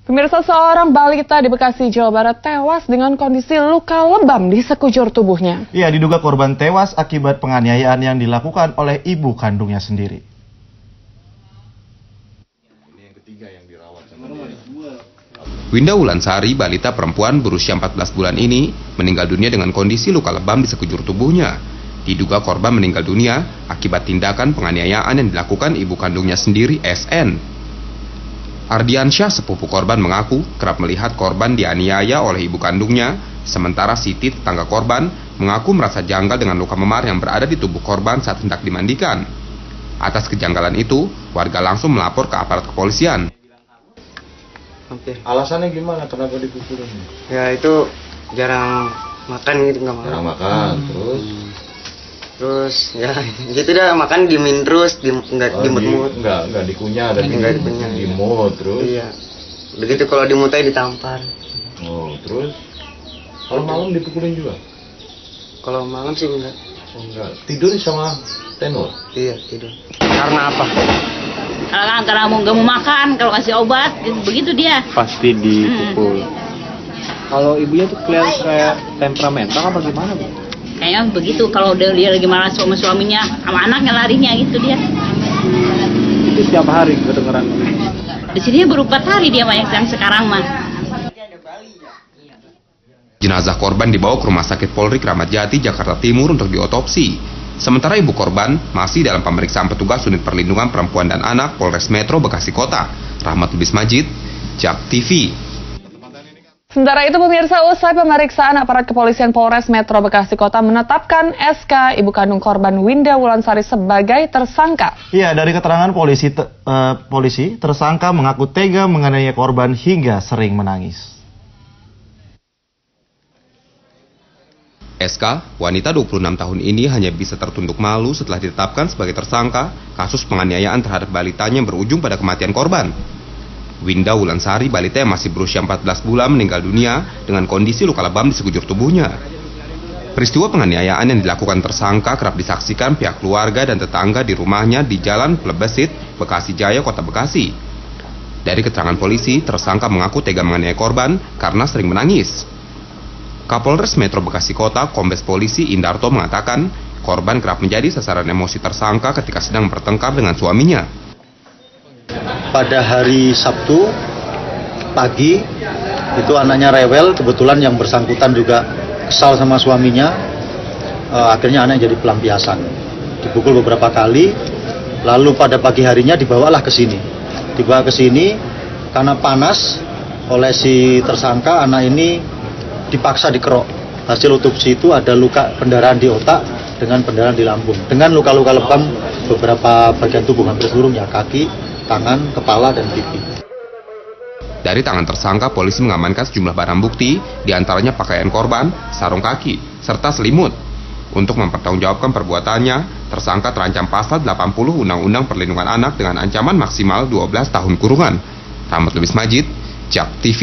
Pemirsa, seorang balita di Bekasi, Jawa Barat tewas dengan kondisi luka lebam di sekujur tubuhnya. Ya, diduga korban tewas akibat penganiayaan yang dilakukan oleh ibu kandungnya sendiri. Winda Wulansari, balita perempuan berusia 14 bulan ini, meninggal dunia dengan kondisi luka lebam di sekujur tubuhnya. Diduga korban meninggal dunia akibat tindakan penganiayaan yang dilakukan ibu kandungnya sendiri, SN. Ardiansyah, sepupu korban, mengaku kerap melihat korban dianiaya oleh ibu kandungnya, sementara Siti, tetangga korban, mengaku merasa janggal dengan luka memar yang berada di tubuh korban saat hendak dimandikan. Atas kejanggalan itu, warga langsung melapor ke aparat kepolisian. Alasannya gimana? Kenapa dipukulin? Ya itu jarang makan gitu, nggak makan. Jarang makan, Terus ya gitu dah, makan diemin terus, nggak dimut-mut. Nggak dikunyah, nggak dikunyah. Dimut terus. Iya. Begitu kalau dimutai ditampar. Oh, terus kalau malam dipukulin juga? Kalau malam sih enggak. Oh, enggak. Tidur sama tenor? Iya, tidur. Karena apa? Karena nggak mau makan, kalau kasih obat, begitu dia. Pasti dipukul. Kalau ibunya tuh kelihatan kayak temperamental apa gimana, Bu? Kayaknya begitu, kalau dia lagi marah sama suaminya, sama anaknya larinya gitu dia. Itu setiap hari kedengeran. Di sini baru 4 hari dia yang sekarang mah. Jenazah korban dibawa ke Rumah Sakit Polri Kramat Jati, Jakarta Timur untuk diotopsi. Sementara ibu korban masih dalam pemeriksaan petugas Unit Perlindungan Perempuan dan Anak Polres Metro Bekasi Kota. Rahmat Lubis Majid, JAK TV. Sementara itu, pemirsa, usai pemeriksaan, aparat kepolisian Polres Metro Bekasi Kota menetapkan SK ibu kandung korban Winda Wulansari sebagai tersangka. Iya, dari keterangan polisi, tersangka mengaku tega menganiaya korban hingga sering menangis. SK, wanita 26 tahun ini hanya bisa tertunduk malu setelah ditetapkan sebagai tersangka kasus penganiayaan terhadap balitanya yang berujung pada kematian korban. Winda Wulansari, balita yang masih berusia 14 bulan, meninggal dunia dengan kondisi luka lebam di sekujur tubuhnya. Peristiwa penganiayaan yang dilakukan tersangka kerap disaksikan pihak keluarga dan tetangga di rumahnya di Jalan Plebesit, Bekasi Jaya, Kota Bekasi. Dari keterangan polisi, tersangka mengaku tega menganiaya korban karena sering menangis. Kapolres Metro Bekasi Kota, Kombes Polisi Indarto, mengatakan korban kerap menjadi sasaran emosi tersangka ketika sedang bertengkar dengan suaminya. Pada hari Sabtu pagi itu anaknya rewel, kebetulan yang bersangkutan juga kesal sama suaminya, akhirnya anak jadi pelampiasan, dipukul beberapa kali, lalu pada pagi harinya dibawalah ke sini. Dibawa ke sini karena panas oleh si tersangka, anak ini dipaksa dikerok. Hasil otopsi itu ada luka pendarahan di otak dengan pendarahan di lambung, dengan luka-luka lebam beberapa bagian tubuh hampir seluruhnya, kaki, tangan, kepala, dan pipi. Dari tangan tersangka, polisi mengamankan sejumlah barang bukti, diantaranya pakaian korban, sarung kaki, serta selimut. Untuk mempertanggungjawabkan perbuatannya, tersangka terancam pasal 80 Undang-Undang Perlindungan Anak dengan ancaman maksimal 12 tahun kurungan. Rahmat Lubis Majid, JAK TV.